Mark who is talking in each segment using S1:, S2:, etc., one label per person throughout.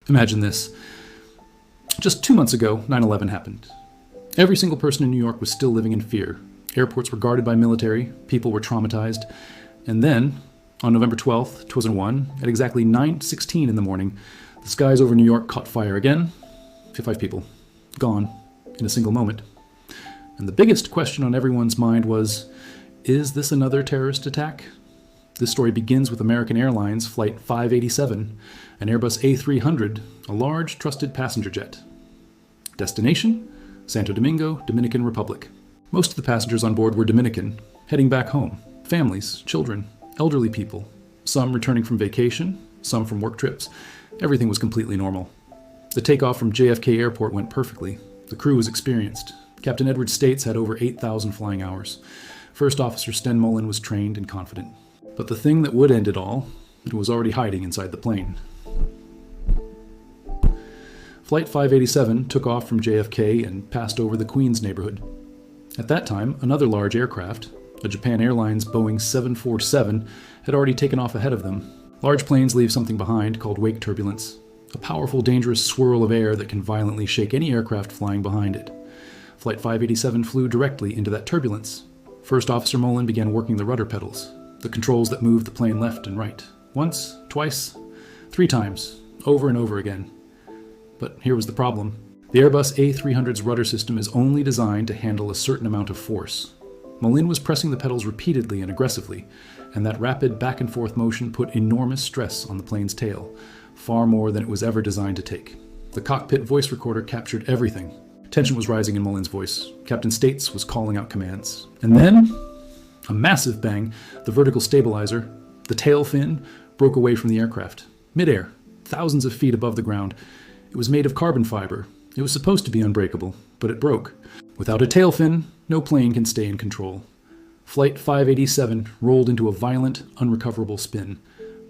S1: Imagine this. Just 2 months ago, 9/11 happened. Every single person in New York was still living in fear. Airports were guarded by military, people were traumatized. And then, on November 12th, 2001, at exactly 9:16 in the morning, the skies over New York caught fire again. 5 people, gone in a single moment. And the biggest question on everyone's mind was, is this another terrorist attack? This story begins with American Airlines Flight 587, an Airbus A300, a large, trusted passenger jet. Destination? Santo Domingo, Dominican Republic. Most of the passengers on board were Dominican, heading back home. Families, children, elderly people. Some returning from vacation, some from work trips. Everything was completely normal. The takeoff from JFK Airport went perfectly. The crew was experienced. Captain Edward States had over 8,000 flying hours. First Officer Sten Mullen was trained and confident. But the thing that would end it all was already hiding inside the plane. Flight 587 took off from JFK and passed over the Queens neighborhood. At that time, another large aircraft, a Japan Airlines Boeing 747, had already taken off ahead of them. Large planes leave something behind called wake turbulence, a powerful, dangerous swirl of air that can violently shake any aircraft flying behind it. Flight 587 flew directly into that turbulence. First Officer Mullen began working the rudder pedals, the controls that moved the plane left and right. Once, twice, 3 times, over and over again. But here was the problem. The Airbus A300's rudder system is only designed to handle a certain amount of force. Mullen was pressing the pedals repeatedly and aggressively, and that rapid back and forth motion put enormous stress on the plane's tail, far more than it was ever designed to take. The cockpit voice recorder captured everything. Tension was rising in Mullen's voice. Captain States was calling out commands. And then, a massive bang, the vertical stabilizer, the tail fin, broke away from the aircraft. Midair, thousands of feet above the ground. It was made of carbon fiber. It was supposed to be unbreakable, but it broke. Without a tail fin, no plane can stay in control. Flight 587 rolled into a violent, unrecoverable spin.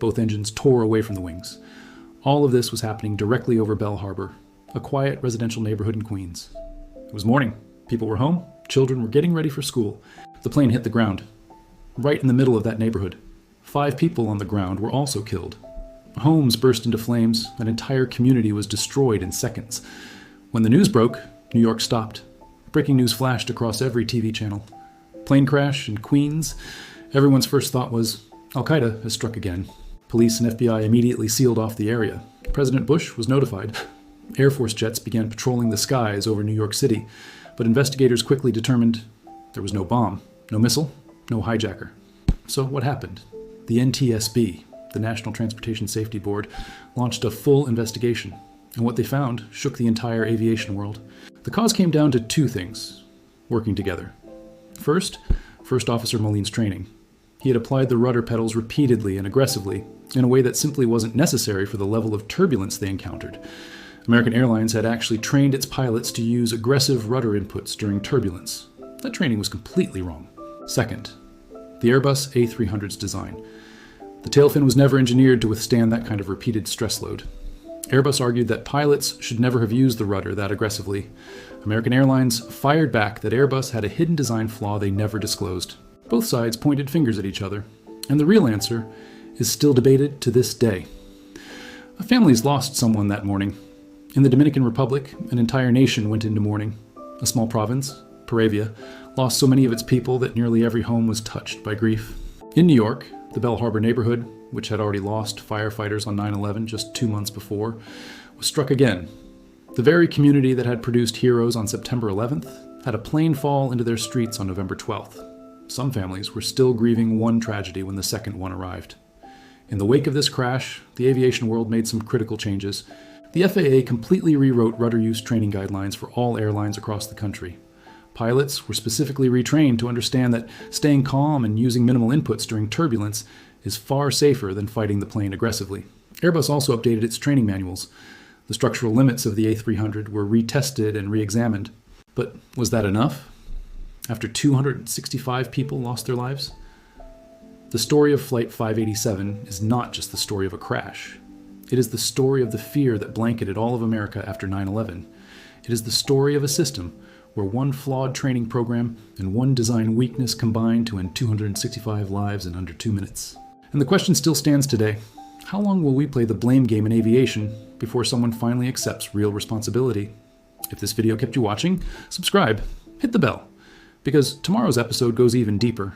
S1: Both engines tore away from the wings. All of this was happening directly over Bell Harbor, a quiet residential neighborhood in Queens. It was morning. People were home. Children were getting ready for school. The plane hit the ground, right in the middle of that neighborhood. 5 people on the ground were also killed. Homes burst into flames. An entire community was destroyed in seconds. When the news broke, New York stopped. Breaking news flashed across every TV channel. Plane crash in Queens. Everyone's first thought was, Al-Qaeda has struck again. Police and FBI immediately sealed off the area. President Bush was notified. Air Force jets began patrolling the skies over New York City, but investigators quickly determined there was no bomb, no missile, no hijacker. So what happened? The NTSB, the National Transportation Safety Board, launched a full investigation, and what they found shook the entire aviation world. The cause came down to 2 things, working together. First Officer Mullen's training. He had applied the rudder pedals repeatedly and aggressively, in a way that simply wasn't necessary for the level of turbulence they encountered. American Airlines had actually trained its pilots to use aggressive rudder inputs during turbulence. That training was completely wrong. Second, the Airbus A300's design. The tail fin was never engineered to withstand that kind of repeated stress load. Airbus argued that pilots should never have used the rudder that aggressively. American Airlines fired back that Airbus had a hidden design flaw they never disclosed. Both sides pointed fingers at each other, and the real answer is still debated to this day. Families lost someone that morning. In the Dominican Republic, an entire nation went into mourning. A small province, Peravia, lost so many of its people that nearly every home was touched by grief. In New York, the Bell Harbor neighborhood, which had already lost firefighters on 9/11 just 2 months before, was struck again. The very community that had produced heroes on September 11th had a plane fall into their streets on November 12th. Some families were still grieving one tragedy when the second one arrived. In the wake of this crash, the aviation world made some critical changes. The FAA completely rewrote rudder use training guidelines for all airlines across the country. Pilots were specifically retrained to understand that staying calm and using minimal inputs during turbulence is far safer than fighting the plane aggressively. Airbus also updated its training manuals. The structural limits of the A300 were retested and re-examined. But was that enough? After 265 people lost their lives? The story of Flight 587 is not just the story of a crash. It is the story of the fear that blanketed all of America after 9/11. It is the story of a system where one flawed training program and one design weakness combined to end 265 lives in under 2 minutes. And the question still stands today. How long will we play the blame game in aviation before someone finally accepts real responsibility. If this video kept you watching, subscribe, hit the bell, because tomorrow's episode goes even deeper.